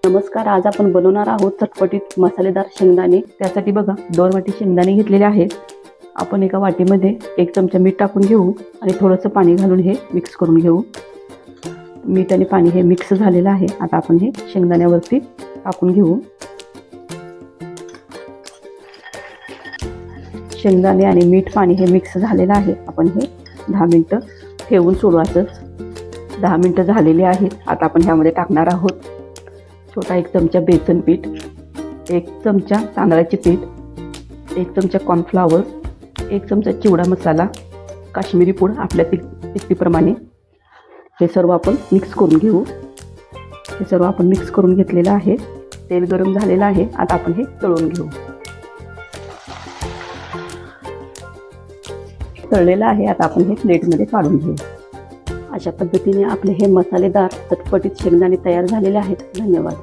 नमस्कार, आज आपण बनवणार आहोत चटपटीत मसालेदार शेंगदाणे। त्यासाठी बघा 2 वाटी शेंगदाणे घेतलेले आहेत। आपण एका वाटीमध्ये 1 चमचा मीठ टाकून घेऊ आणि थोडंसं पाणी घालून हे मिक्स करून घेऊ। मीठ आणि पाणी हे मिक्स झालेलं आहे। आता आपण हे शेंगदाण्यावरती टाकून घेऊ। शेंगदाणे आणि मीठ पाणी हे मिक्स झालेलं आहे। आपण हे 10 मिनिटं ठेवून सोडू। असंच 10 मिनिटं झालेली आहेत। आता आपण ह्यामध्ये टाकणार आहोत छोटा 1 चमचा बेसन पीठ, 1 चमचा तांदळाचे पीठ, 1 चमचा कॉर्नफ्लॉवर, 1 चमचा चिवडा मसाला, काश्मीरी पूड आपल्या तिखटीप्रमाणे। हे सर्व आपण मिक्स करून घेऊ। हे सर्व आपण मिक्स करून घेतलेलं आहे। तेल गरम झालेलं आहे। आता आपण हे तळून घेऊ। तळलेलं आहे। आता आपण हे प्लेटमध्ये काढून घेऊ। अशा पद्धतीने आपले हे मसालेदार चटपटीत शेंगदाणे तयार झालेले आहेत। धन्यवाद।